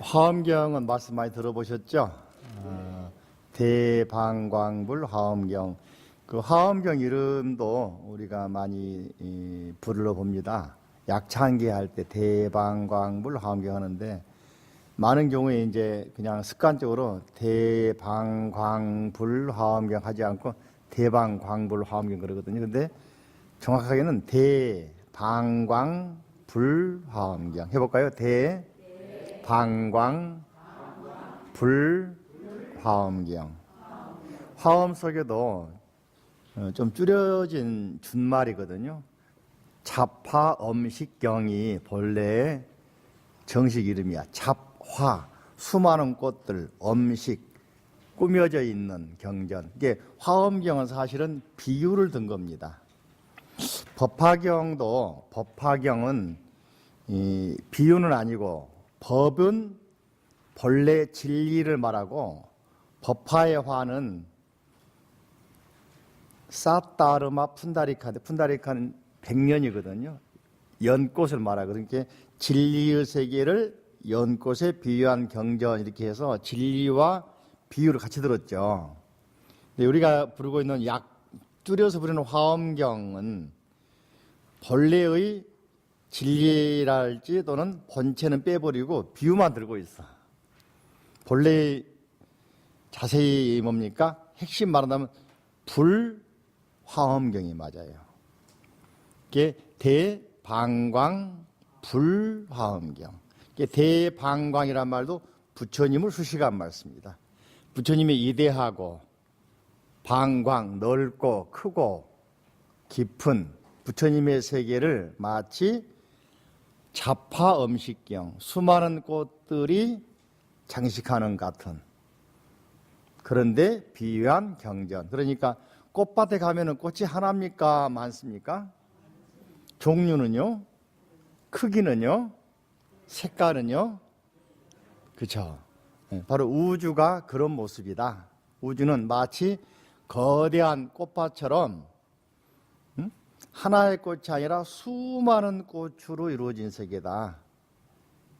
화엄경은 말씀 많이 들어보셨죠? 대방광불 화엄경. 그 화엄경 이름도 우리가 많이 불러봅니다. 약창기 할 때 대방광불 화엄경 하는데, 많은 경우에 이제 그냥 습관적으로 대방광불 화엄경 하지 않고 대방광불 화엄경 그러거든요. 근데 정확하게는 대방광불 화엄경 해볼까요? 대방광불 화엄경. 화엄 속에도 좀 줄여진 준말이거든요. 잡화엄식경이 본래의 정식 이름이야. 잡화, 수많은 꽃들, 엄식, 꾸며져 있는 경전. 이게 화엄경은 사실은 비유를 든 겁니다. 법화경은 비유는 아니고, 법은 본래 진리를 말하고, 법화의 화는 사따르마 푼다리카인데, 푼다리카는 100년이거든요. 연꽃을 말하거든요. 그러니까 진리의 세계를 연꽃에 비유한 경전, 이렇게 해서 진리와 비유를 같이 들었죠. 근데 우리가 부르고 있는 줄여서 부르는 화엄경은 본래의 진리랄지 또는 본체는 빼버리고 비유만 들고 있어. 본래 자세히 뭡니까? 핵심 말한다면 불화엄경이 맞아요. 이게 대방광 불화엄경. 대방광이란 말도 부처님을 수식한 말씀입니다. 부처님이 이대하고 방광, 넓고 크고 깊은 부처님의 세계를 마치 잡화엄식경, 수많은 꽃들이 장식하는 같은, 그런데 비유한 경전. 그러니까 꽃밭에 가면은 꽃이 하나입니까? 많습니까? 종류는요? 크기는요? 색깔은요? 그렇죠. 바로 우주가 그런 모습이다. 우주는 마치 거대한 꽃밭처럼 하나의 꽃이 아니라 수많은 꽃으로 이루어진 세계다.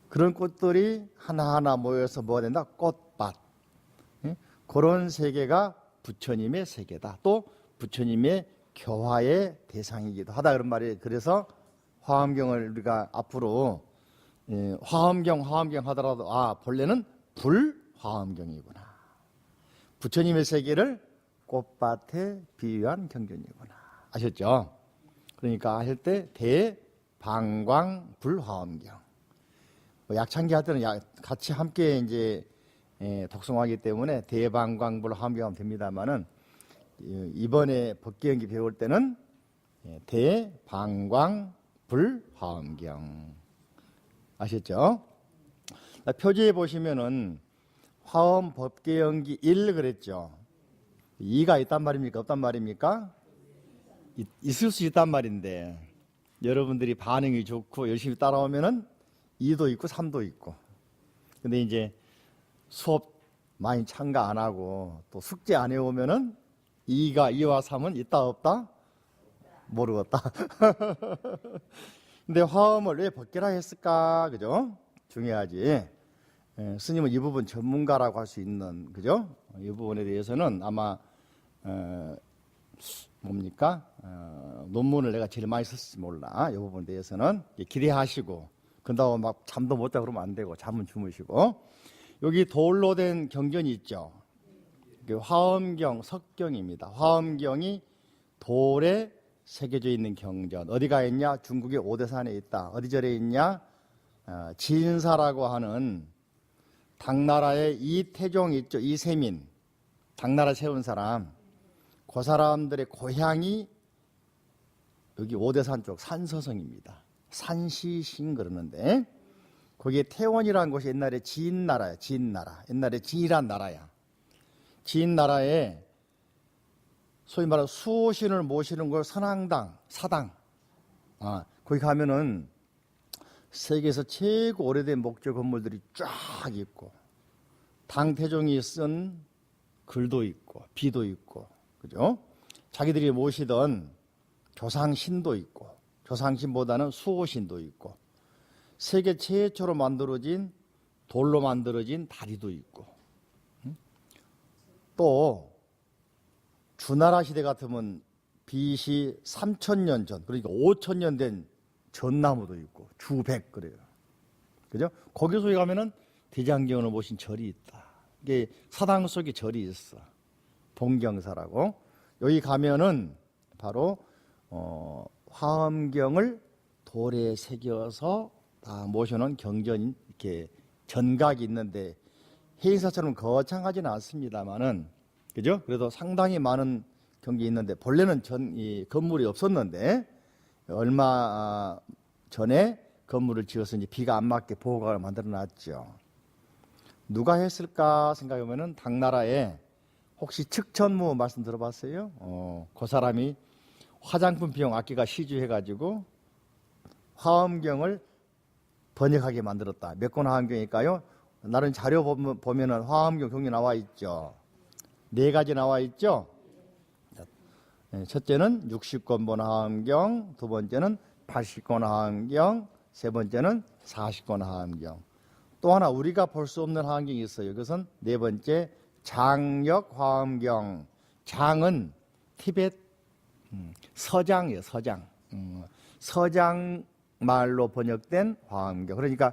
그런 꽃들이 하나하나 모여서 뭐가 된다? 꽃밭. 그런 세계가 부처님의 세계다. 또 부처님의 교화의 대상이기도 하다, 그런 말이에요. 그래서 화엄경을 우리가 앞으로 화엄경 하더라도 본래는 불화엄경이구나. 부처님의 세계를 꽃밭에 비유한 경전이구나. 아셨죠? 그러니까 할 때 대방광 불화엄경. 약창기 할 때는 같이 함께 이제 독송하기 때문에 대방광 불화엄경 하면 됩니다만은, 이번에 법계연기 배울 때는 대방광 불화엄경. 아셨죠? 표지에 보시면은 화엄 법계연기 1 그랬죠. 2가 있단 말입니까? 없단 말입니까? 있을 수 있단 말인데, 여러분들이 반응이 좋고 열심히 따라오면은 2도 있고 3도 있고. 근데 이제 수업 많이 참가 안 하고 또 숙제 안 해오면은 2와 3은 있다 없다? 모르겠다. 근데 화엄을 왜 법계라 했을까? 그죠? 중요하지. 스님은 이 부분 전문가라고 할 수 있는, 그죠? 이 부분에 대해서는 아마 논문을 내가 제일 많이 썼을지 몰라. 이 부분에 대해서는 기대하시고, 그다음 막 잠도 못 자고 그러면 안 되고, 잠은 주무시고. 여기 돌로 된 경전이 있죠. 화엄경, 석경입니다. 화엄경이 돌에 새겨져 있는 경전. 어디가 있냐? 중국의 오대산에 있다. 어디 절에 있냐? 진사라고 하는 당나라의 이태종 있죠. 이세민, 당나라 세운 사람. 그 사람들의 고향이 여기 오대산 쪽 산서성입니다. 산시신 그러는데, 거기에 태원이라는 곳이 옛날에 진나라야. 진나라. 옛날에 진이란 나라야. 진나라에 소위 말하는 수호신을 모시는 걸 선왕당, 사당. 거기 가면은 세계에서 최고 오래된 목조 건물들이 쫙 있고, 당태종이 쓴 글도 있고, 비도 있고, 그죠? 자기들이 모시던 조상신도 있고, 조상신보다는 수호신도 있고, 세계 최초로 만들어진 돌로 만들어진 다리도 있고, 또 주나라 시대 같으면 BC 3000년 전, 그러니까 5000년 된 전나무도 있고 주백 그래요. 그죠? 거기 속에 가면은 대장경을 모신 절이 있다. 이게 사당 속에 절이 있어. 동경사라고. 여기 가면은 바로 화엄경을 돌에 새겨서 다 모셔놓은 경전인 이렇게 전각이 있는데 해인사처럼 거창하지는 않습니다만은, 그죠? 그래도 상당히 많은 경기 있는데 본래는 이 건물이 없었는데 얼마 전에 건물을 지어서 이제 비가 안 맞게 보호각을 만들어 놨죠. 누가 했을까 생각해보면은 당나라에 혹시 측천무 말씀 들어봤어요? 그 사람이 화장품 비용 아끼가 시주해가지고 화엄경을 번역하게 만들었다. 몇 권 화엄경일까요? 나름 자료 보면은 화엄경 종류 나와 있죠. 4가지 나와 있죠. 첫째는 60권본 화엄경, 두 번째는 80권 화엄경, 세 번째는 40권 화엄경. 또 하나 우리가 볼 수 없는 화엄경이 있어요. 그것은 네 번째 장역 화엄경. 장은 티벳 서장이에요. 서장. 서장 말로 번역된 화엄경. 그러니까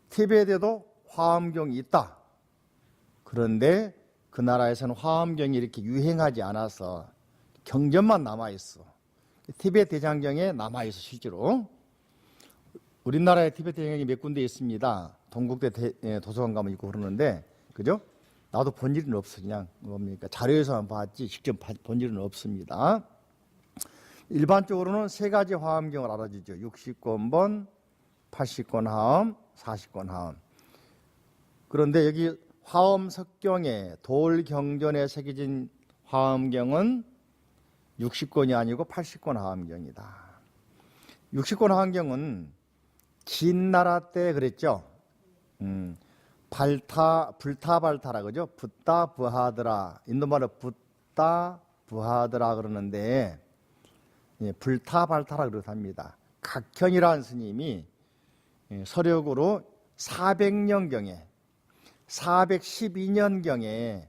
티벳에도 화엄경이 있다. 그런데 그 나라에서는 화엄경이 이렇게 유행하지 않아서 경전만 남아있어. 티벳 대장경에 남아있어. 실제로 우리나라에 티벳 대장경이 몇 군데 있습니다. 동국대 도서관 가면 있고 그러는데, 그죠? 나도 본 일은 없어. 그냥 뭡니까 자료에서만 봤지 직접 본 일은 없습니다. 일반적으로는 3가지 화엄경을 알아주죠. 60권본, 80권 화엄, 40권 화엄. 그런데 여기 화엄 석경에 돌경전에 새겨진 화엄경은 60권이 아니고 80권 화엄경이다. 60권 화엄경은 진나라 때 그랬죠. 불타발타라 그죠? 붓다 부하드라. 인도말로 붓다 부하드라 그러는데 불타발타라 그렇답니다. 각현이라는 스님이 서력으로 400년경에 412년경에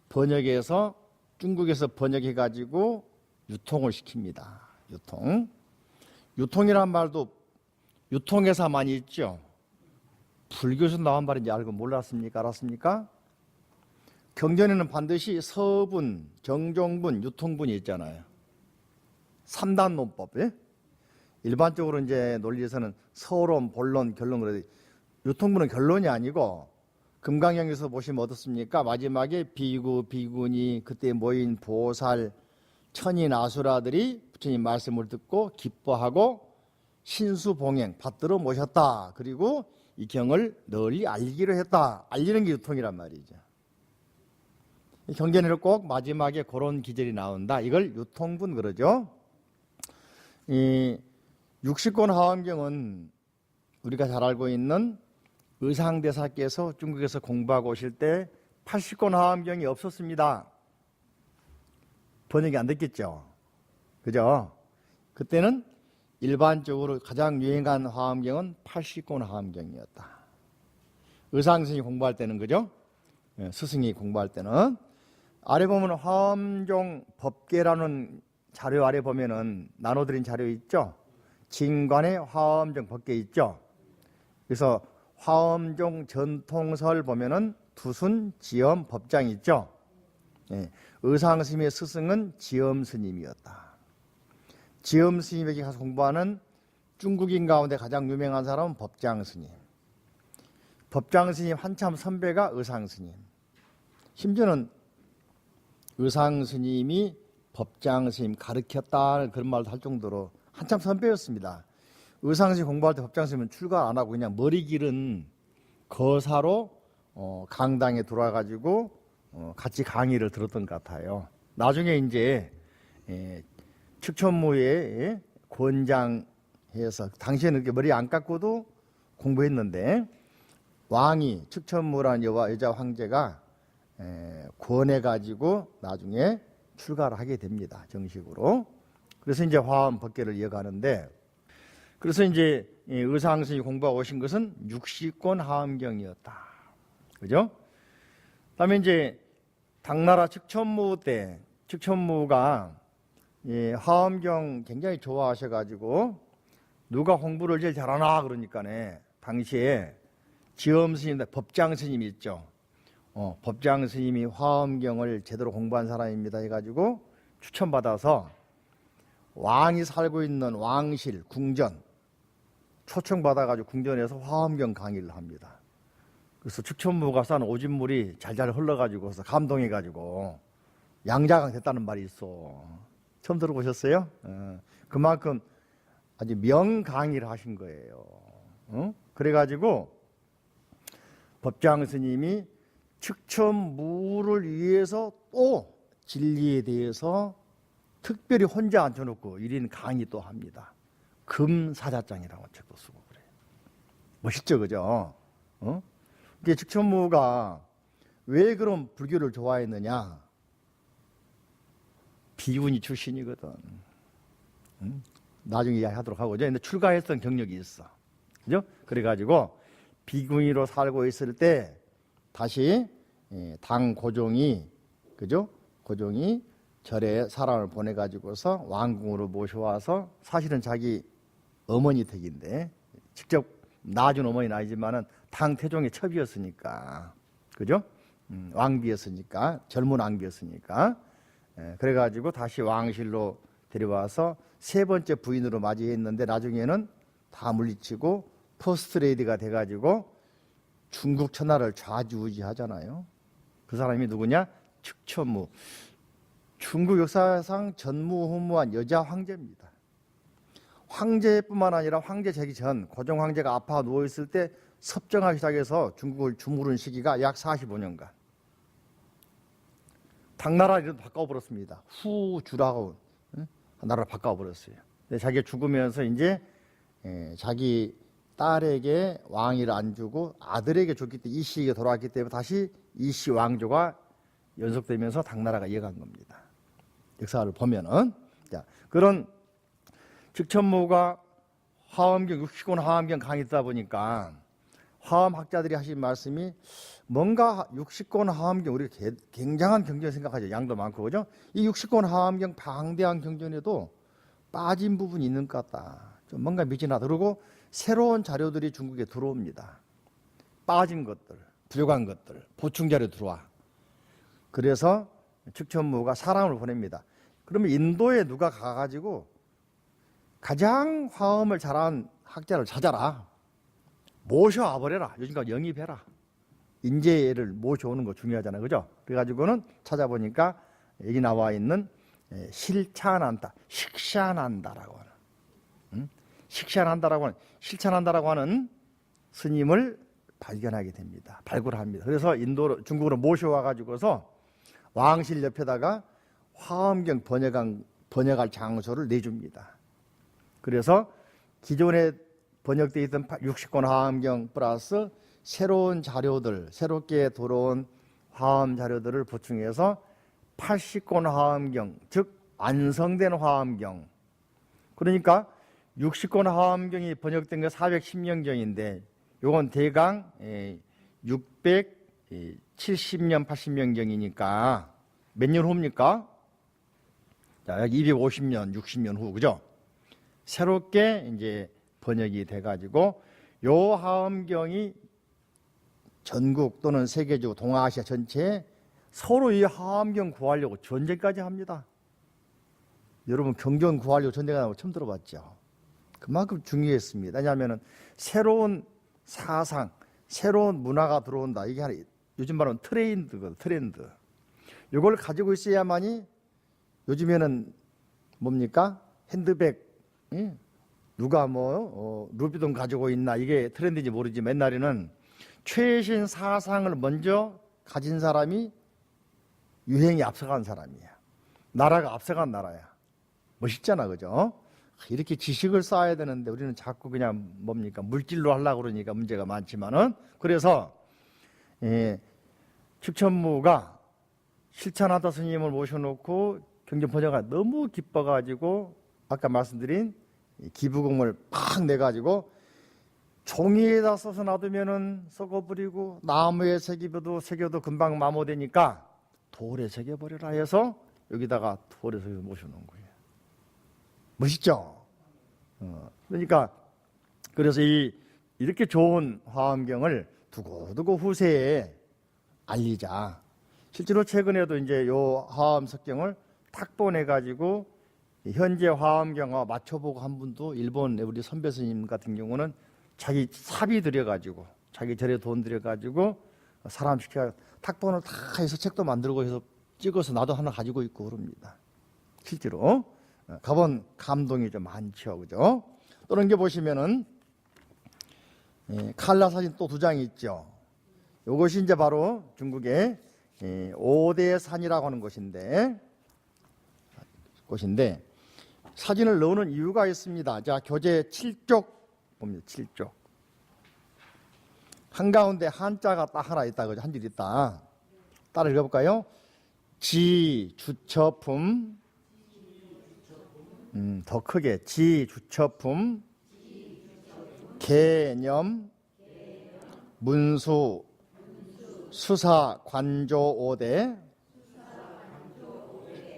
번역해서 중국에서 번역해가지고 유통을 시킵니다. 유통이란 말도 유통회사 많이 있죠. 불교에서 나온 말인지 알고 몰랐습니까? 알았습니까? 경전에는 반드시 서분, 정종분, 유통분이 있잖아요. 3단 논법. 예? 일반적으로 이제 논리에서는 서론, 본론, 결론 그래도 유통분은 결론이 아니고 금강경에서 보시면 어떻습니까? 마지막에 비구, 비구니 그때 모인 보살, 천인, 아수라들이 부처님 말씀을 듣고 기뻐하고 신수봉행 받들어 모셨다. 그리고 이 경을 널리 알기로 했다. 알리는 게 유통이란 말이죠. 경전에는 꼭 마지막에 그런 기절이 나온다. 이걸 유통분 그러죠. 이 60권 화엄경은 우리가 잘 알고 있는 의상대사께서 중국에서 공부하고 오실 때 80권 화엄경이 없었습니다. 번역이 안 됐겠죠. 그죠? 그때는 일반적으로 가장 유행한 화엄경은 80권 화엄경이었다. 의상스님이 공부할 때는 그죠? 스승이 공부할 때는 아래 보면 화엄종 법계라는 자료 아래 보면은 나눠드린 자료 있죠? 진관에 화엄종 법계 있죠? 그래서 화엄종 전통설 보면은 두순 지엄 법장 있죠? 의상스님의 스승은 지엄 스님이었다. 지엄 스님에게 가서 공부하는 중국인 가운데 가장 유명한 사람은 법장 스님. 법장 스님 한참 선배가 의상 스님. 심지어는 의상 스님이 법장 스님 가르쳤다 그런 말도 할 정도로 한참 선배였습니다. 의상 스님 공부할 때 법장 스님은 출가 안 하고 그냥 머리 길은 거사로 강당에 들어와가지고 같이 강의를 들었던 것 같아요. 나중에 이제 측천무에 권장해서 당시에는 이렇게 머리 안 깎고도 공부했는데 왕이 측천무라는 여자 황제가 권해가지고 나중에 출가를 하게 됩니다. 정식으로. 그래서 이제 화엄 법계를 이어가는데, 그래서 이제 의상 스님이 공부하고 오신 것은 60권 하엄경이었다. 그죠? 그다음에 이제 당나라 측천무 때 측천무가 하엄경 굉장히 좋아하셔가지고 누가 공부를 제일 잘하나 그러니까네 당시에 지엄 스님, 법장 스님이 있죠. 법장 스님이 화엄경을 제대로 공부한 사람입니다 해가지고 추천받아서 왕이 살고 있는 왕실, 궁전 초청받아가지고 궁전에서 화엄경 강의를 합니다. 그래서 축천무가 싼 오진물이 잘잘 흘러가지고서 감동해가지고 양자강 됐다는 말이 있어. 처음 들어보셨어요? 그만큼 아주 명강의를 하신 거예요. 그래가지고 법장 스님이 측천무를 위해서 또 진리에 대해서 특별히 혼자 앉혀놓고 1인 강의 또 합니다. 금사자장이라고 책도 쓰고 그래요. 멋있죠, 그죠? 이게 측천무가 왜 그런 불교를 좋아했느냐? 비운이 출신이거든. 나중에 이야기하도록 하고죠. 근데 출가했던 경력이 있어. 그죠? 그래가지고 비구니로 살고 있을 때 다시 당 고종이, 그죠? 고종이 절에 사람을 보내가지고서 왕궁으로 모셔와서 사실은 자기 어머니 댁인데 직접 낳아준 어머니는 아니지만은 당 태종의 첩이었으니까, 그죠? 왕비였으니까, 젊은 왕비였으니까, 그래가지고 다시 왕실로 데려와서 세 번째 부인으로 맞이했는데 나중에는 다 물리치고 퍼스트레이디가 돼가지고 중국 천하를 좌지우지하잖아요. 그 사람이 누구냐? 측천무. 중국 역사상 전무후무한 여자 황제입니다. 황제뿐만 아니라 황제 되기 전 고종 황제가 아파 누워있을 때 섭정하기 시작해서 중국을 주무른 시기가 약 45년간. 당나라 이름 바꿔버렸습니다. 후주라고 나라를 바꿔버렸어요. 근데 자기가 죽으면서 이제 자기 딸에게 왕위를 안 주고 아들에게 줬기 때문에 이씨에게 돌아왔기 때문에 다시 이씨 왕조가 연속되면서 당나라가 이어간 겁니다. 역사를 보면은. 자, 그런 측천무가 화엄경 60권 화엄경 강의했다 보니까 화엄학자들이 하신 말씀이 뭔가 60권 화엄경, 우리가 굉장한 경전 생각하죠. 양도 많고, 그죠? 이 60권 화엄경 방대한 경전에도 빠진 부분이 있는 것 같다. 좀 뭔가 미진하다. 그리고 새로운 자료들이 중국에 들어옵니다. 빠진 것들, 부족한 것들, 보충 자료 들어와. 그래서 측천무가 사람을 보냅니다. 그러면 인도에 누가 가가지고 가장 화엄을 잘한 학자를 찾아라. 모셔와 버려라. 요즘까지 영입해라. 인재를 모셔오는 거 중요하잖아요. 그죠? 그래가지고는 찾아보니까 여기 나와 있는 실찬한다, 식샤난다라고 하는, 식샤난다라고 하는, 실찬한다라고 하는 스님을 발견하게 됩니다. 발굴합니다. 그래서 중국으로 모셔와가지고서 왕실 옆에다가 화엄경 번역할 장소를 내줍니다. 그래서 기존에 번역되어 있던 60권 화엄경 플러스 새로운 자료들, 새롭게 들어온 화엄 자료들을 보충해서 80권 화엄경, 즉 완성된 화엄경. 그러니까 60권 화엄경이 번역된 게 410년경인데 요건 대강 670년, 80년경이니까 몇 년 후입니까? 자, 약 250년, 60년 후, 그죠? 새롭게 이제 번역이 돼가지고 요 화엄경이 전국 또는 세계적으로 동아시아 전체에 서로 이 화엄경 구하려고 전쟁까지 합니다. 여러분 경전 구하려고 전쟁하는 거 처음 들어봤죠? 그만큼 중요했습니다. 왜냐하면 새로운 사상, 새로운 문화가 들어온다. 이게 하나, 요즘 말하는 트렌드거든, 트렌드. 이걸 가지고 있어야만이 요즘에는 뭡니까? 핸드백, 누가 루비돈 가지고 있나 이게 트렌드인지 모르지만 옛날에는 최신 사상을 먼저 가진 사람이 유행에 앞서간 사람이야. 나라가 앞서간 나라야. 멋있잖아, 그죠? 이렇게 지식을 쌓아야 되는데 우리는 자꾸 그냥 뭡니까? 물질로 하려고 그러니까 문제가 많지만은 그래서 측천무가 실찬하다 스님을 모셔놓고 경전 번역가 너무 기뻐가지고 아까 말씀드린 기부금을 팍 내가지고 종이에다 써서 놔두면은 썩어버리고 나무에 새겨도 금방 마모되니까 돌에 새겨버려라 해서 여기다가 돌에 새겨 모셔놓은 거예요. 멋있죠? 그러니까 그래서 이렇게 좋은 화엄경을 두고두고 후세에 알리자. 실제로 최근에도 이제 요 화엄석경을 탁본해 가지고 현재 화엄경과 맞춰보고 한 분도 일본 우리 선배 스님 같은 경우는 자기 사비 들여가지고 자기 절에 돈 들여가지고 사람 시켜 탁본을 다 해서 책도 만들고 해서 찍어서 나도 하나 가지고 있고 그럽니다. 실제로 가본 감동이 좀 많죠, 그죠? 또 넘겨 보시면은 칼라 사진 또 두 장이 있죠. 이것이 이제 바로 중국의 오대산이라고 하는 곳인데 사진을 넣는 이유가 있습니다. 자, 교재 7쪽 봅니다. 7쪽. 한가운데 한자가 딱 하나 있다. 그죠? 한 줄 있다. 따라 읽어볼까요? 지, 주처품. 더 크게. 지, 주처품. 개념. 문수. 수사, 관조, 오대.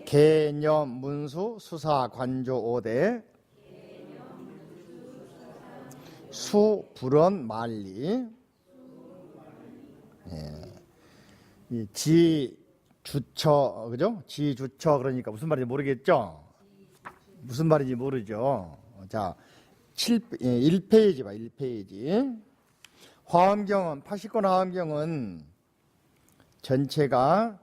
개념, 문수, 수사, 관조, 오대. 수, 불언, 만리. 이 지, 주처, 그죠? 지, 주처, 그러니까 무슨 말인지 모르겠죠? 무슨 말인지 모르죠? 자, 1페이지 봐, 1페이지. 화엄경은, 80권 화엄경은 전체가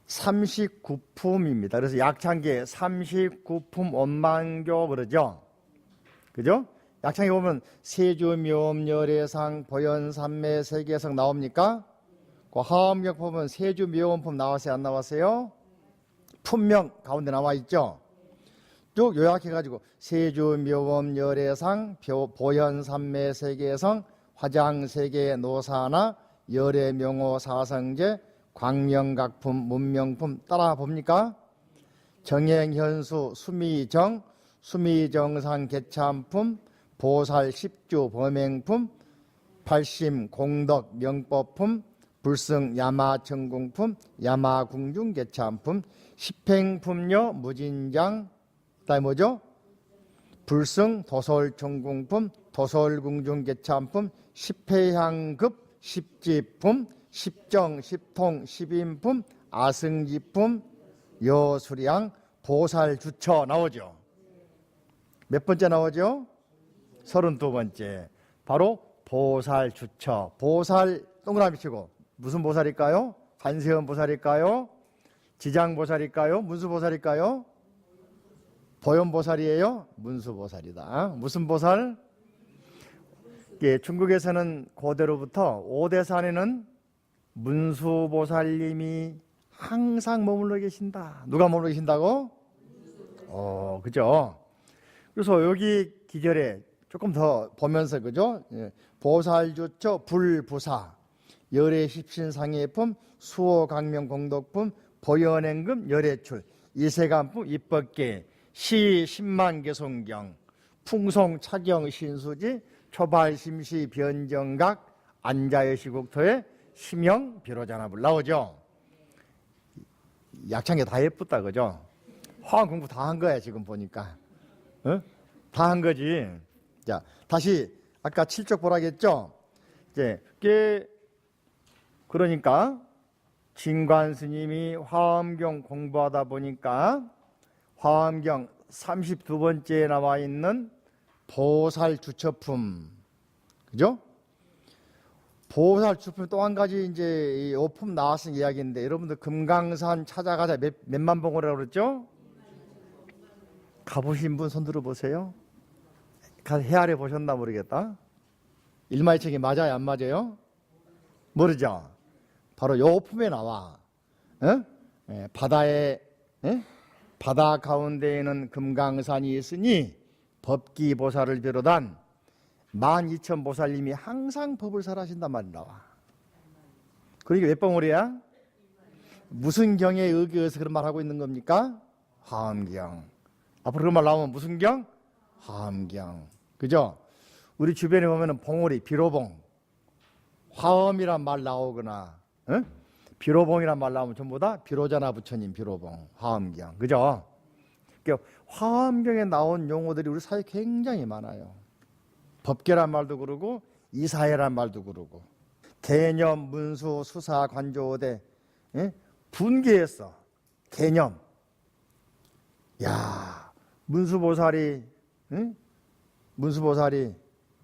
39품입니다. 그래서 약창기에 39품 원만교 그러죠? 그죠? 약창에 보면 세주, 묘음, 열애상, 보현, 삼매, 세계성 나옵니까? 그 화엄경 보면 세주, 묘음품 나왔어요? 안 나왔어요? 품명 가운데 나와 있죠? 쭉 요약해가지고 세주, 묘음, 열애상, 보현, 삼매, 세계성, 화장, 세계, 노사나, 열애, 명호, 사성제, 광명각품, 문명품 따라 봅니까? 정행현수, 수미정, 수미정상, 개참품, 보살, 십주, 범행품, 팔심, 공덕, 명법품, 불승, 야마천궁품, 야마궁중, 개참품, 십행품녀, 무진장, 그다음에 뭐죠? 불승, 도솔천궁품, 도솔궁중, 개참품, 십회향급, 십지품, 십정, 십통, 십인품, 아승지품, 여수량, 보살주처 나오죠. 몇 번째 나오죠? 32번째. 바로 보살주처. 보살 동그라미 치고 무슨 보살일까요? 관세음 보살일까요? 지장보살일까요? 문수보살일까요? 보현보살이에요? 문수보살이다. 무슨 보살? 예, 중국에서는 고대로부터 오대산에는 문수보살님이 항상 머물러 계신다. 누가 머물러 계신다고? 그죠? 그래서 여기 기절에 조금 더 보면서, 그죠? 예, 보살주처 불부사, 열애십신상해품, 수호강명공덕품, 보현행금, 열애출, 이세간품, 입법계, 시 10만개송경, 풍송차경 신수지, 초발심시 변정각, 안자여시국토의 심형 비로자나불 나오죠. 약창에 다 예쁘다, 그죠? 화엄 공부 다 한 거야 지금 보니까. 다 한 거지. 자, 다시 아까 7쪽 보라겠죠? 이제 그러니까 진관 스님이 화엄경 공부하다 보니까 화엄경 32번째에 나와 있는 보살주처품, 그죠? 보살주처품 또 한 가지 이제 오품 나왔은 이야기인데, 여러분들 금강산 찾아가자 몇만 봉오라고 그랬죠? 가보신 분 손 들어보세요. 헤아려 보셨나 모르겠다. 일마이책이 맞아요, 안 맞아요? 모르죠? 바로 요 오품에 나와. 바다에 바다 가운데에는 금강산이 있으니 법기보살을 비롯한 12,000보살님이 항상 법을 설하신단 말이 나와. 그러니까 몇 봉오리야? 무슨 경에 의거해서 그런 말 하고 있는 겁니까? 화엄경. 앞으로 그런 말 나오면 무슨 경? 화엄경. 그죠? 우리 주변에 보면은 봉오리, 비로봉, 화엄이란 말 나오거나, 응? 비로봉이란 말 나오면 전부 다 비로자나 부처님 비로봉, 화엄경, 그죠? 그러니까 화엄경에 나온 용어들이 우리 사회에 굉장히 많아요. 법계란 말도 그러고 이사회란 말도 그러고 개념, 문수, 수사, 관조대, 예? 분계했어. 개념. 야, 문수보살이, 예? 문수보살이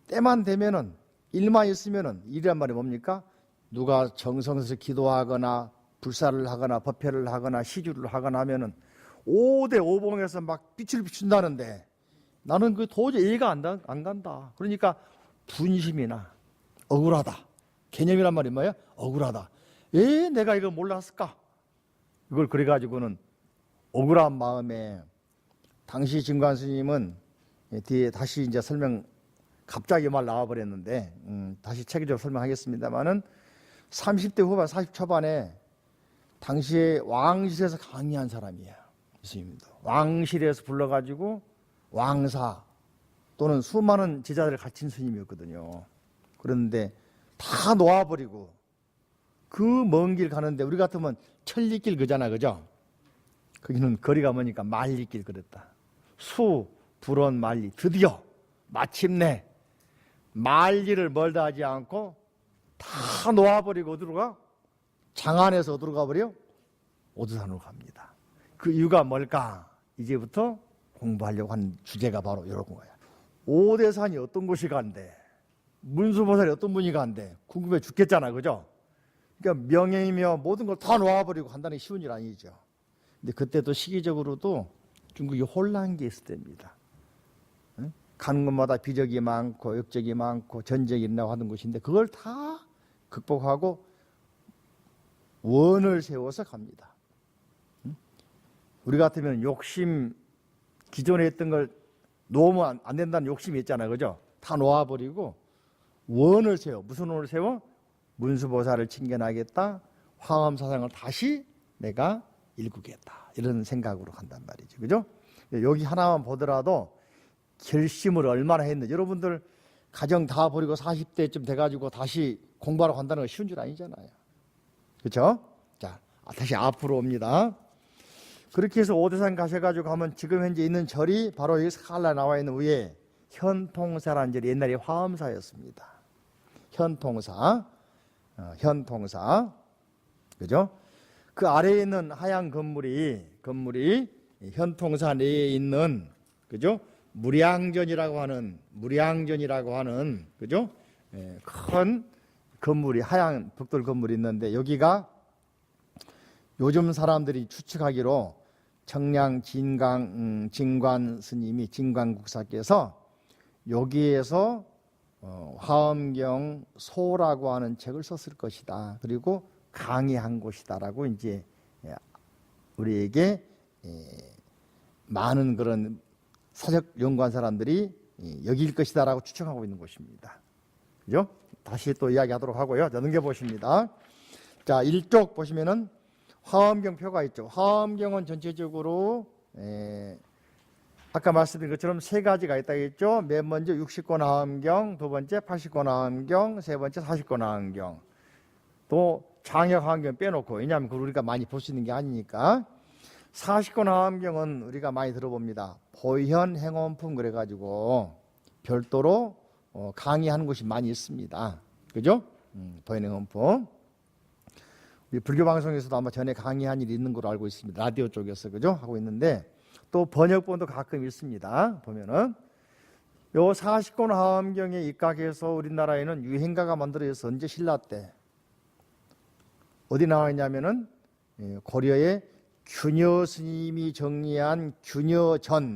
때만 되면은 일만 있으면은 일이란 말이 뭡니까? 누가 정성스레 기도하거나 불사를 하거나 법회를 하거나 시주를 하거나 하면은 5대 5봉에서 막 빛을 비춘다는데 나는 그 도저히 이해가 안 간다. 그러니까 분심이나 억울하다. 개념이란 말이 뭐예요? 억울하다. 왜 내가 이걸 몰랐을까? 이걸 그래가지고는 억울한 마음에 당시 진관 스님은 뒤에 다시 이제 설명 갑자기 말 나와버렸는데 다시 체계적으로 설명하겠습니다만은 30대 후반 40 초반에 당시에 왕실에서 강의한 사람이에요. 스님도 왕실에서 불러가지고 왕사 또는 수많은 제자들을 갖춘 스님이었거든요. 그런데 다 놓아버리고 그 먼 길 가는데 우리 같으면 천리길 그잖아, 그죠? 거기는 거리가 머니까 만리길 그랬다. 수, 불원, 만리. 드디어 마침내 만리를 멀다 하지 않고 다 놓아버리고 어디로 가? 장안에서 어디로 가버려? 오두산으로 갑니다. 그 이유가 뭘까? 이제부터 공부하려고 한 주제가 바로 이런 거야. 오대산이 어떤 곳이 간대? 문수보살이 어떤 분이 간대? 궁금해 죽겠잖아, 그죠? 그러니까 명예이며 모든 걸 다 놓아버리고 간다는 게 쉬운 일 아니죠. 근데 그때도 시기적으로도 중국이 혼란기 있을 때입니다. 가는 곳마다 비적이 많고 역적이 많고 전쟁이 일어나고 하는 곳인데 그걸 다 극복하고 원을 세워서 갑니다. 우리 같으면 욕심, 기존에 했던 걸 놓으면 안 된다는 욕심이 있잖아요, 그죠? 다 놓아버리고 원을 세워. 무슨 원을 세워? 문수보살을 칭견하겠다. 화엄사상을 다시 내가 일구겠다. 이런 생각으로 간단 말이죠, 그죠? 여기 하나만 보더라도 결심을 얼마나 했는지. 여러분들 가정 다 버리고 40대쯤 돼가지고 다시 공부하러 간다는 거 쉬운 줄 아니잖아요, 그렇죠? 자, 다시 앞으로 옵니다. 그렇게 해서 오대산 가셔가지고 가면 지금 현재 있는 절이 바로 여기 스칼라 나와 있는 위에 현통사라는 절이 옛날에 화엄사였습니다. 현통사, 현통사, 그죠? 그 아래에 있는 하얀 건물이 현통사 내에 있는, 그죠? 무량전이라고 하는, 그죠? 큰 건물이, 하얀 벽돌 건물이 있는데 여기가 요즘 사람들이 추측하기로 청량 진관 스님이, 진관국사께서 여기에서 화엄경 소라고 하는 책을 썼을 것이다. 그리고 강의한 곳이다라고 이제 우리에게 많은 그런 사적 연구한 사람들이 여길 것이다라고 추측하고 있는 곳입니다. 그죠? 다시 또 이야기하도록 하고요. 자, 넘겨보십니다. 자, 1쪽 보시면은 화엄경 표가 있죠. 화엄경은 전체적으로 아까 말씀드린 것처럼 세 가지가 있다 했죠. 맨 먼저 60권 화엄경, 두 번째 80권 화엄경, 세 번째 40권 화엄경. 또 장역 화엄경 빼놓고, 왜냐하면 그걸 우리가 많이 볼 수 있는 게 아니니까. 40권 화엄경은 우리가 많이 들어봅니다. 보현 행원품 그래가지고 별도로 강의하는 곳이 많이 있습니다. 그죠? 보현 행원품. 우리 불교 방송에서도 아마 전에 강의한 일이 있는 걸로 알고 있습니다. 라디오 쪽에서, 그죠? 하고 있는데 또 번역본도 가끔 있습니다. 보면은 요 40권 화엄경에 입각해서 우리나라에는 유행가가 만들어져서 언제 신라 때 어디 나와 있냐면은 고려의 균여 스님이 정리한 균여전에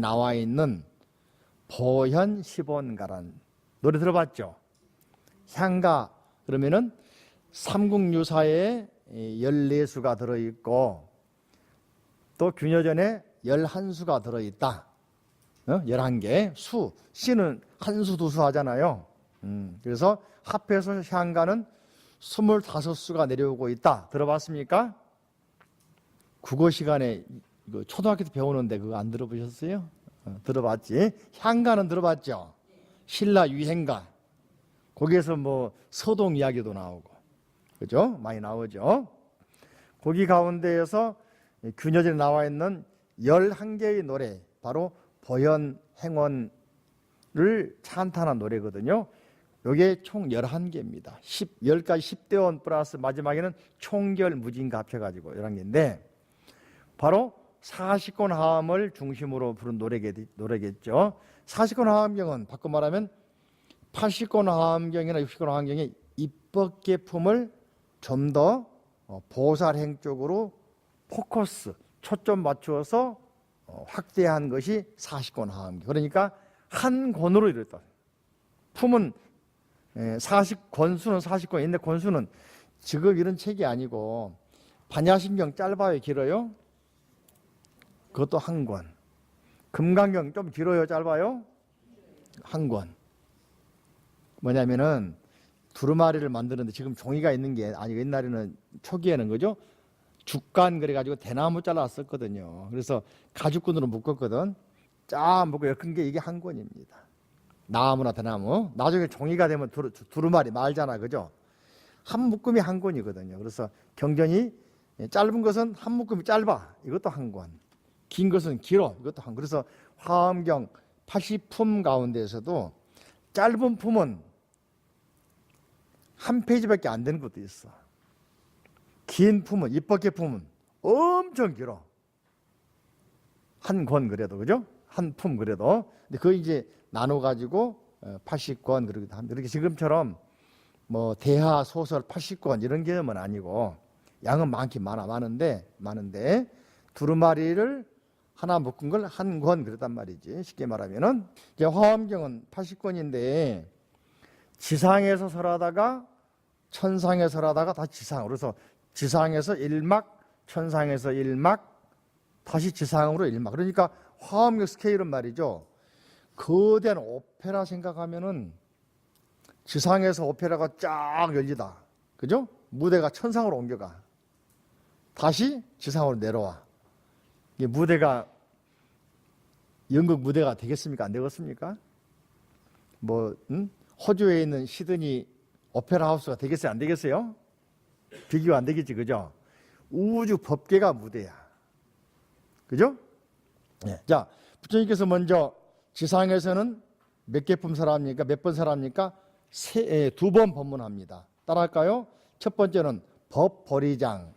나와 있는 보현 10원가란 노래 들어봤죠? 향가 그러면은 삼국유사에 14수가 들어있고 또 균여전에 11수가 들어있다. 11개. 수, 시는 한 수, 두 수 하잖아요. 그래서 합해서 향가는 25수가 내려오고 있다. 들어봤습니까? 국어 시간에 초등학교 때 배우는데 그거 안 들어보셨어요? 들어봤지? 향가는 들어봤죠? 신라 유행가. 거기에서 뭐 서동 이야기도 나오고, 그죠? 많이 나오죠? 거기 가운데에서 균여진에 나와 있는 11개의 노래, 바로 보현행원을 찬탄한 노래거든요. 이게 총 11개입니다. 10까지 10대원 플러스 마지막에는 총결 무진가 합쳐가지고 11개인데, 바로 40권 하음을 중심으로 부른 노래겠죠. 40권 하음경은 바꿔 말하면 80권 하음경이나 60권 하음경의 입법계품을 좀 더 보살행 쪽으로 포커스, 초점 맞추어서 확대한 것이 40권 하음경. 그러니까 한 권으로 이뤘다. 품은 권수는 40권인데, 권수는 지금 이런 책이 아니고 반야심경 짧아요, 길어요? 그것도 한 권. 금강경 좀 길어요, 짧아요? 한 권. 뭐냐면은 두루마리를 만드는데 지금 종이가 있는 게 아니고, 옛날에는 초기에는 그죠? 죽간 그래가지고 대나무 잘랐었거든요. 그래서 가죽끈으로 묶었거든. 쫙 묶고 큰 게 이게 한 권입니다. 나무나 대나무. 나중에 종이가 되면 두루마리 말잖아, 그죠? 한 묶음이 한 권이거든요. 그래서 경전이 짧은 것은 한 묶음이 짧아. 이것도 한 권. 긴 것은 길어. 이것도 한 권. 그래서 화엄경 80품 가운데에서도 짧은 품은 한 페이지밖에 안 되는 것도 있어. 긴 품은, 입법계 품은 엄청 길어. 한 권 그래도, 그죠? 한 품 그래도. 근데 그거 이제 나눠가지고 80권 그러기도 합니다. 그렇게 지금처럼 뭐 대하 소설 80권 이런 개념은 아니고, 양은 많긴 많은데 두루마리를 하나 묶은 걸 한 권 그랬단 말이지. 쉽게 말하면은 이제 화엄경은 80권인데 지상에서 설하다가 천상에서 설하다가 다시 지상으로, 그래서 지상에서 1막, 천상에서 1막, 다시 지상으로 1막. 그러니까 화엄경 스케일은 말이죠, 거대한 오페라 생각하면은 지상에서 오페라가 쫙 열리다, 그죠? 무대가 천상으로 옮겨가, 다시 지상으로 내려와. 이게 무대가 연극 무대가 되겠습니까? 안 되겠습니까? 뭐 호주에 있는 시드니 오페라 하우스가 되겠어요? 안 되겠어요? 비교 안 되겠지, 그죠? 우주 법계가 무대야, 그죠? 네. 자, 부처님께서 먼저 지상에서는 몇 개품 설합니까? 몇 번 설합니까? 2번 법문합니다. 따라할까요? 첫 번째는 법보리장,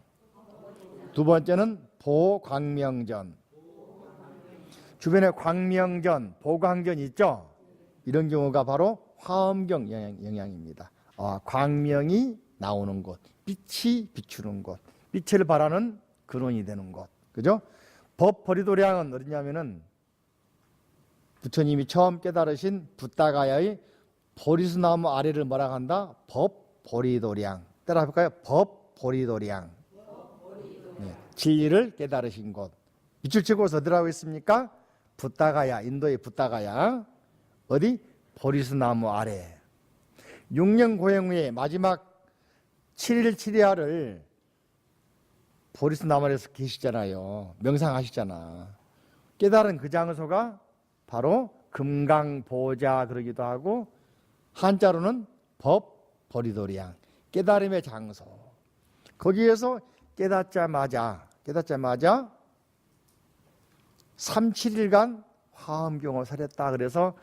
두 번째는 보광명전. 주변에 광명전, 보광전 있죠? 이런 경우가 바로 화엄경 영향입니다. 광명이 나오는 곳, 빛이 비추는 곳, 빛을 발하는 근원이 되는 곳, 그죠? 법보리도량은 어디냐면은 부처님이 처음 깨달으신 붓다가야의 보리수나무 아래를 뭐라고 한다? 법보리도량. 따라해볼까요? 법보리도량. 네, 진리를 깨달으신 곳. 빛을 치고서 어디라고 있습니까? 붓다가야, 인도의 붓다가야. 어디? 보리수나무 아래. 6년 고행 후에 마지막 7일 7야를 보리수나무 아래에서 계시잖아요. 명상하시잖아. 깨달은 그 장소가 바로 금강보자 그러기도 하고, 한자로는 법보리도량, 깨달음의 장소. 거기에서 깨닫자마자 3-7일간 화엄경을 설했다. 그래서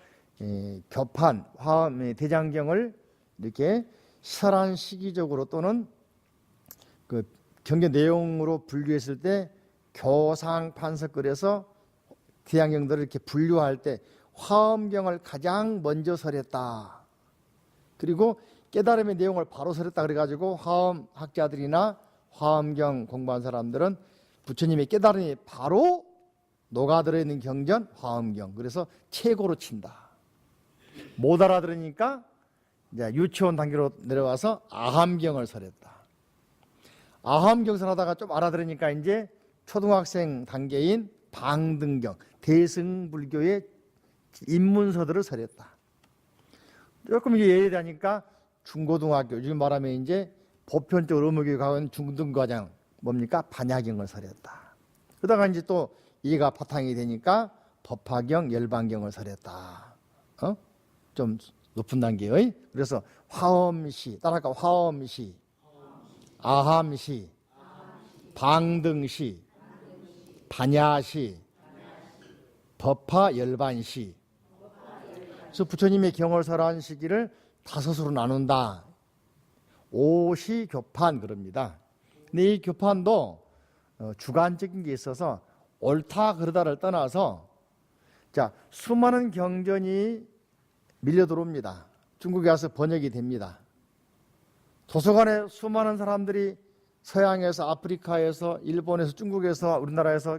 교판, 화엄 대장경을 이렇게 설한 시기적으로 또는 그 경전 내용으로 분류했을 때 교상 판석글에서 대장경들을 이렇게 분류할 때 화엄경을 가장 먼저 설했다. 그리고 깨달음의 내용을 바로 설했다 그래가지고 화엄학자들이나 화엄경 공부한 사람들은 부처님의 깨달음이 바로 녹아들어 있는 경전 화엄경, 그래서 최고로 친다. 못 알아들으니까 이제 유치원 단계로 내려와서 아함경을 설했다. 아함경 설하다가 좀 알아들으니까 이제 초등학생 단계인 방등경, 대승불교의 입문서들을 설했다. 조금 이제 예리하니까 중고등학교, 요즘 말하면 이제 보편적으로 의무교육 가는 중등과정 뭡니까? 반야경을 설했다. 그러다가 이제 또 이해가 바탕이 되니까 법화경, 열반경을 설했다. 좀 높은 단계의. 그래서 화엄시, 따라할까? 화엄시, 아함시, 방등시, 반야시, 법화, 열반시. 그래서 부처님의 경을 설한 시기를 5으로 나눈다. 오시교판 그럽니다. 근데 이 교판도 주관적인 게 있어서 옳다 그르다를 떠나서 자, 수많은 경전이 밀려 들어옵니다. 중국에 가서 번역이 됩니다. 도서관에 수많은 사람들이 서양에서, 아프리카에서, 일본에서, 중국에서, 우리나라에서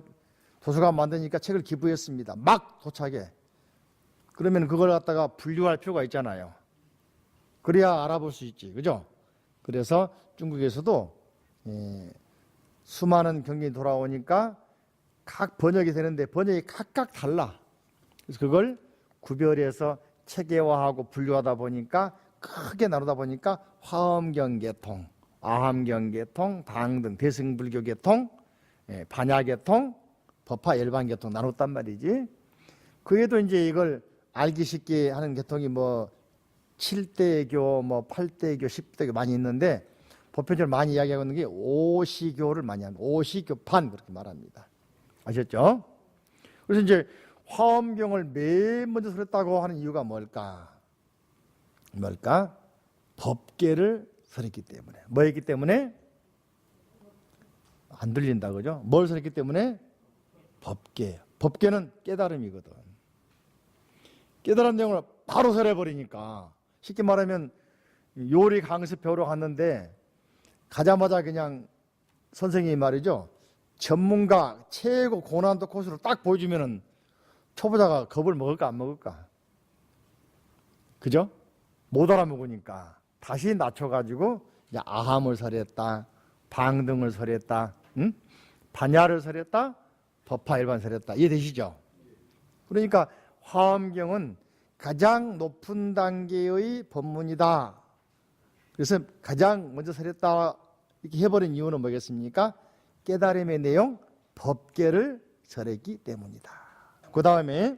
도서관 만드니까 책을 기부했습니다. 막 도착해. 그러면 그걸 갖다가 분류할 필요가 있잖아요. 그래야 알아볼 수 있지, 그죠? 그래서 중국에서도 수많은 경전이 돌아오니까 각 번역이 되는데 번역이 각각 달라. 그래서 그걸 구별해서 체계화하고 분류하다 보니까 크게 나누다 보니까 화엄경계통, 아함경계통, 당등, 대승불교계통, 반야계통, 법화, 열반계통 나눴단 말이지. 그에도 이제 이걸 알기 쉽게 하는 계통이 뭐 7대교, 뭐 8대교, 10대교 많이 있는데 보편적으로 많이 이야기하고 있는 게 오시교를 많이 합니다. 오시교판 그렇게 말합니다. 아셨죠? 그래서 이제 화엄경을 맨 먼저 설했다고 하는 이유가 뭘까? 법계를 설했기 때문에. 뭐였기 때문에? 안 들린다 그죠? 뭘 설했기 때문에? 법계. 법계는 깨달음이거든. 깨달은 내용을 바로 설해버리니까 쉽게 말하면 요리 강습 배우러 갔는데 가자마자 그냥 선생님이 말이죠. 전문가 최고 고난도 코스를 딱 보여주면은 초보자가 겁을 먹을까 안 먹을까? 그죠? 못 알아먹으니까 다시 낮춰가지고 아함을 설했다, 방등을 설했다, 반야를 설했다, 법화 일반 설했다. 이해되시죠? 그러니까 화엄경은 가장 높은 단계의 법문이다. 그래서 가장 먼저 설했다 이렇게 해버린 이유는 뭐겠습니까? 깨달음의 내용, 법계를 설했기 때문이다. 그 다음에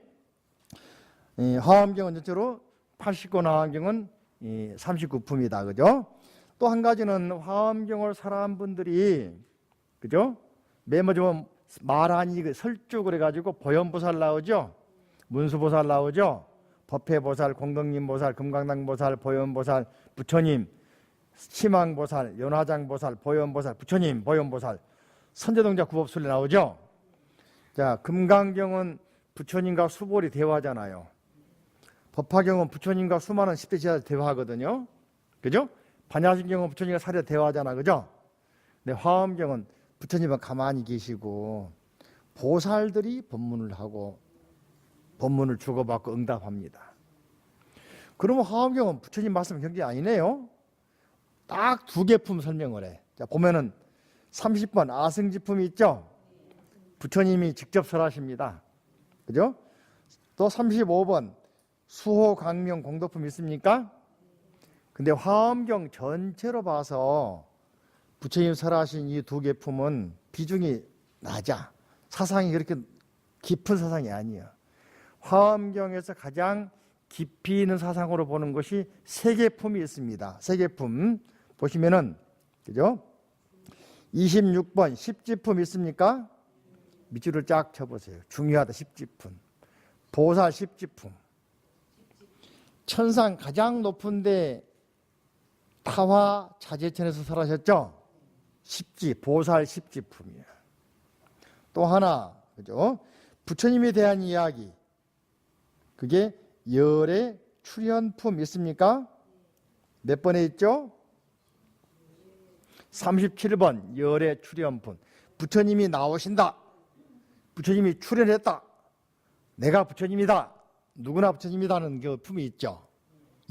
화엄경은 전체로 80권 화엄경은 39품이다. 그죠? 또 한 가지는 화엄경을 설한 분들이 그죠? 맨 먼저 말하니 설주 그래가지고 보현보살 나오죠? 문수보살 나오죠? 법회보살, 공덕님보살, 금강당보살, 보현보살, 부처님, 치망보살, 연화장보살, 보현보살, 부처님, 보현보살, 선제동자 구법술에 나오죠? 자, 금강경은 부처님과 수보리 대화잖아요. 법화경은 부처님과 수많은 10대 제자 대화하거든요. 그죠? 반야심경은 부처님과 사려 대화하잖아. 그죠? 근데 화엄경은 부처님은 가만히 계시고 보살들이 법문을 하고 법문을 주고받고 응답합니다. 그러면 화엄경은 부처님 말씀 경계 아니네요. 딱 2개 품 설명을 해. 자, 보면은 30번 아승지품이 있죠? 부처님이 직접 설하십니다. 그죠? 또 35번 수호 강명 공덕품 있습니까? 근데 화엄경 전체로 봐서 부처님 설하신 이 2개 품은 비중이 낮아. 사상이 그렇게 깊은 사상이 아니에요. 화엄경에서 가장 깊이 있는 사상으로 보는 것이 3개 품이 있습니다. 3개 품 보시면은 그죠? 26번 십지품 있습니까? 밑줄을 쫙 쳐보세요. 중요하다. 십지품. 보살 십지품. 천상 가장 높은데 타화 자제천에서 설하셨죠? 십지, 보살 십지품이에요. 또 하나, 그죠? 부처님에 대한 이야기. 그게 열의 출현품 있습니까? 몇 번에 있죠? 37번 열의 출현품. 부처님이 나오신다. 부처님이 출현했다. 내가 부처님이다. 누구나 부처님이다는 그 품이 있죠.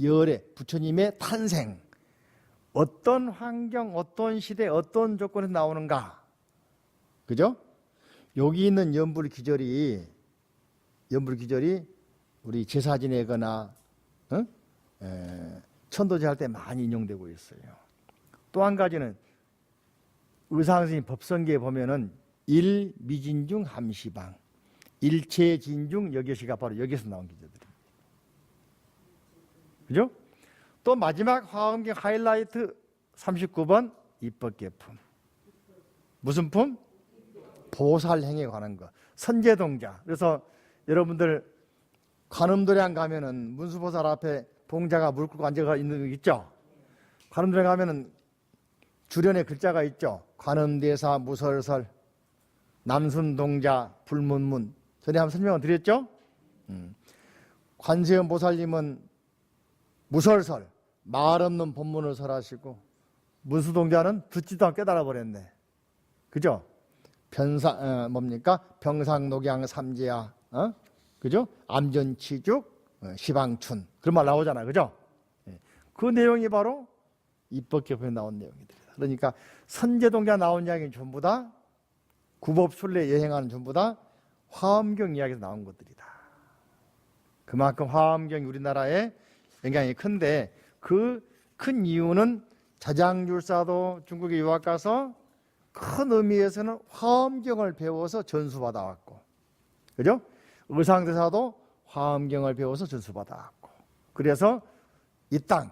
열의 부처님의 탄생. 어떤 환경, 어떤 시대, 어떤 조건에서 나오는가. 그죠? 여기 있는 연불기절이 우리 제사 지내거나 천도제 할 때 많이 인용되고 있어요. 또 한 가지는 의사선생님 법성계에 보면은 일미진중 함시방, 일체진중 여기시가 바로 여기서 나온 기제들입니다. 그죠? 또 마지막 화엄경 하이라이트 39번 입법계품. 무슨 품? 보살행에 관한 거. 선제동자. 그래서 여러분들 관음도량 가면은 문수보살 앞에 봉자가 물 끓고 앉아가 있는 거 있죠? 관음도량 가면은 주련에 글자가 있죠? 관음대사 무설설 남순동자 불문문. 전에 한번 설명을 드렸죠? 관세음 보살님은 무설설 말 없는 본문을 설하시고 문수동자는 듣지도 않고 깨달아 버렸네. 그죠? 뭡니까? 병상녹양 삼재야, 그죠? 암전치죽, 시방춘 그런 말 나오잖아요, 그죠? 그 내용이 바로 입법계품에 나온 내용이다. 그러니까 선제동자 나온 이야기는 전부 다 구법순례 여행하는 전부 다 화엄경 이야기에서 나온 것들이다. 그만큼 화엄경이 우리나라에 영향이 큰데 그 큰 이유는 자장율사도 중국에 유학 가서 큰 의미에서는 화엄경을 배워서 전수받아왔고, 그죠? 의상대사도 화엄경을 배워서 전수받아왔고, 그래서 이 땅,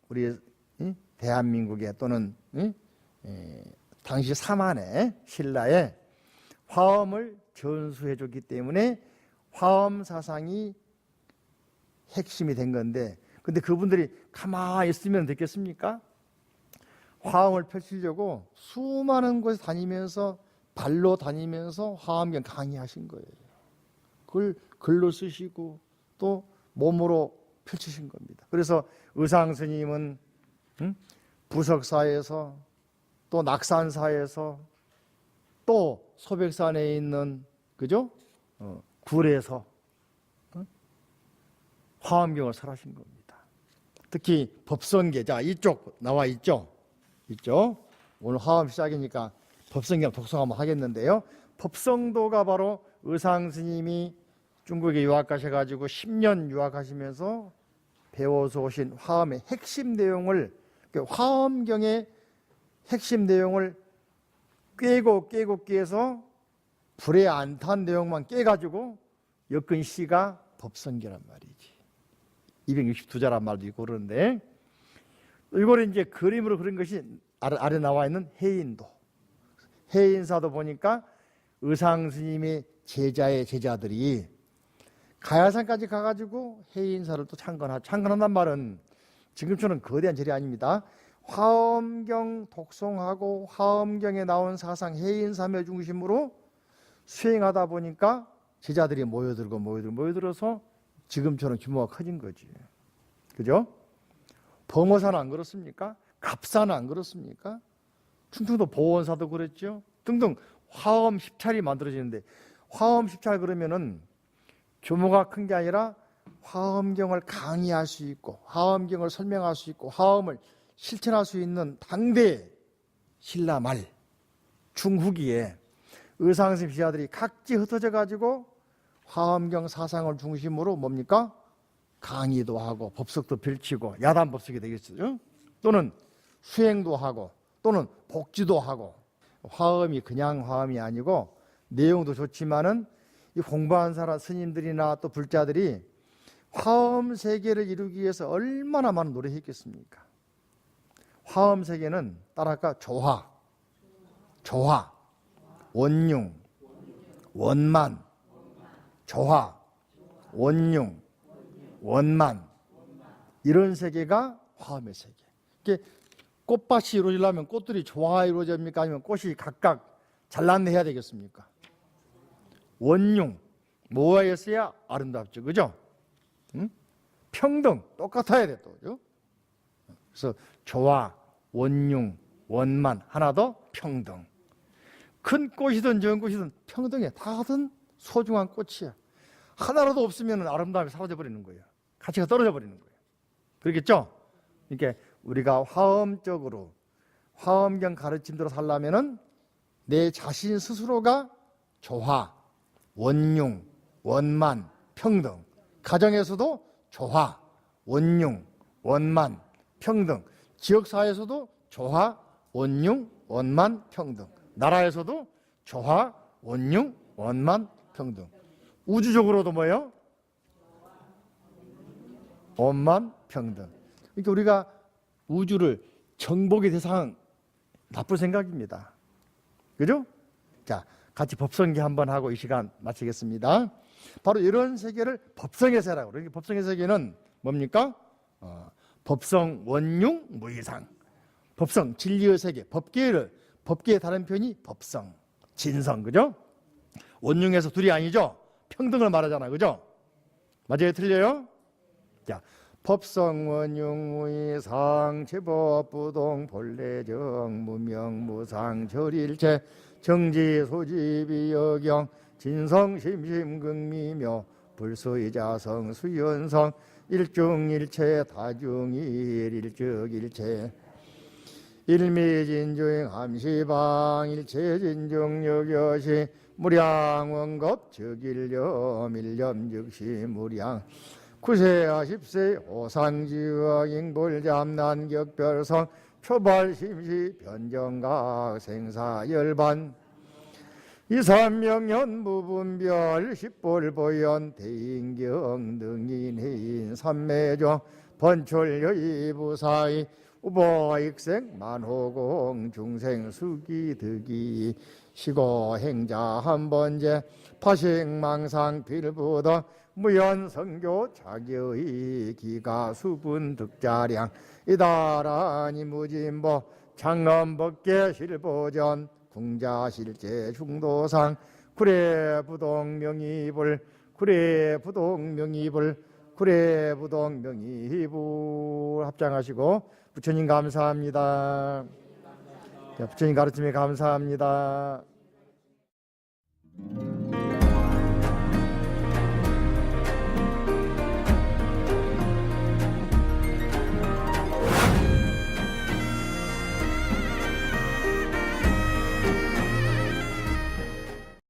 우리 대한민국에 또는 당시 사만의 신라에 화엄을 전수해줬기 때문에 화엄 사상이 핵심이 된 건데, 근데 그분들이 가만히 있으면 됐겠습니까? 화엄을 펼치려고 수많은 곳에 다니면서 발로 다니면서 화엄경 강의하신 거예요. 그걸 글로 쓰시고 또 몸으로 펼치신 겁니다. 그래서 의상 스님은 부석사에서 또 낙산사에서 또 소백산에 있는 그죠? 굴에서 화엄경을 설하신 겁니다. 특히 법성계, 자 이쪽 나와 있죠? 있죠? 오늘 화엄 시작이니까 법성경 독송 한번 하겠는데요. 법성도가 바로 의상 스님이 중국에 유학 가셔가지고 10년 유학하시면서 배워서 오신 화엄의 핵심 내용을, 화엄경의 핵심 내용을 깨서 불에 안 탄 내용만 깨가지고 엮은 시가 법성계란 말이지. 262자란 말도 있고 그러는데, 이걸 이제 그림으로 그린 것이 아래 나와 있는 해인도. 해인사도 보니까 의상 스님의 제자의 제자들이 가야산까지 가가지고 해인사를 또 창건한단 말은 지금처럼 거대한 절이 아닙니다. 화엄경 독송하고 화엄경에 나온 사상 해인삼의 중심으로 수행하다 보니까 제자들이 모여들어서 지금처럼 규모가 커진 거지. 그죠? 범어사는 안 그렇습니까? 갑사는 안 그렇습니까? 충청도 보원사도 그랬죠. 등등 화엄 10찰이 만들어지는데, 화엄 10찰 그러면은 규모가 큰 게 아니라 화엄경을 강의할 수 있고 화엄경을 설명할 수 있고 화엄을 실천할 수 있는 당대 신라 말 중후기에 의상스님 지하들이 각지 흩어져 가지고 화엄경 사상을 중심으로 뭡니까? 강의도 하고 법석도 펼치고 야단법석이 되겠죠. 또는 수행도 하고 또는 복지도 하고. 화엄이 그냥 화엄이 아니고 내용도 좋지만은 이 공부한 사람 스님들이나 또 불자들이 화엄 세계를 이루기 위해서 얼마나 많은 노력했겠습니까? 화엄 세계는 따라할까? 조화, 원융, 원만, 조화, 원융, 원만, 이런 세계가 화엄의 세계. 이게 꽃밭이 이루어지려면 꽃들이 조화가 이루어집니까? 아니면 꽃이 각각 잘났네 해야 되겠습니까? 원융, 모아였어야 아름답죠, 그죠? 응? 평등, 똑같아야 돼 또. 그죠? 그래서 조화, 원융, 원만, 하나 더 평등. 큰 꽃이든 적은 꽃이든 평등해. 다 같은 소중한 꽃이야. 하나라도 없으면 아름다움이 사라져 버리는 거예요. 가치가 떨어져 버리는 거예요. 그렇겠죠? 그러니까 우리가 화엄적으로 화엄경 가르침대로 살려면은 내 자신 스스로가 조화, 원융, 원만, 평등. 가정에서도 조화, 원융, 원만, 평등. 지역사회에서도 조화, 원융, 원만, 평등. 나라에서도 조화, 원융, 원만, 평등. 우주적으로도 뭐예요? 원만 평등. 그러니까 우리가 우주를 정복의 대상 나쁠 생각입니다. 그죠? 자, 같이 법성기 한번 하고 이 시간 마치겠습니다. 바로 이런 세계를 법성의 세라고. 그러니까 법성의 세계는 뭡니까? 법성 원융 무이상. 법성 진리의 세계, 법계의 다른 편이 법성, 진성, 그죠? 원융에서 둘이 아니죠? 평등을 말하잖아, 그죠? 맞아요, 틀려요? 자, 법성 원융 무이상 제법 부동 본래정 무명 무상 절일체 정지 소지비 여경 진성 심심 극미묘 불소이자성 수연성 일중일체 다중일 일적일체 일미진주행 함시방 일체진중여겨시 무량원급 적일념 일념즉시 무량 구세아 십세 오상지와 인불잠난 격별성 초발심시 변정각 생사열반 이삼명년 무분별 십볼보연 대인경 등인해인 삼매종 번철여의부사이 우보익생 만호공 중생수기득이 시고행자 한번제 파식망상 빌부더 무연성교 자기의 기가수분 득자량 이다라니 무진보 창엄법계 실보전 궁자실제 중도상 구례부동명이불 합장하시고 부처님 감사합니다. 부처님 가르침에 감사합니다.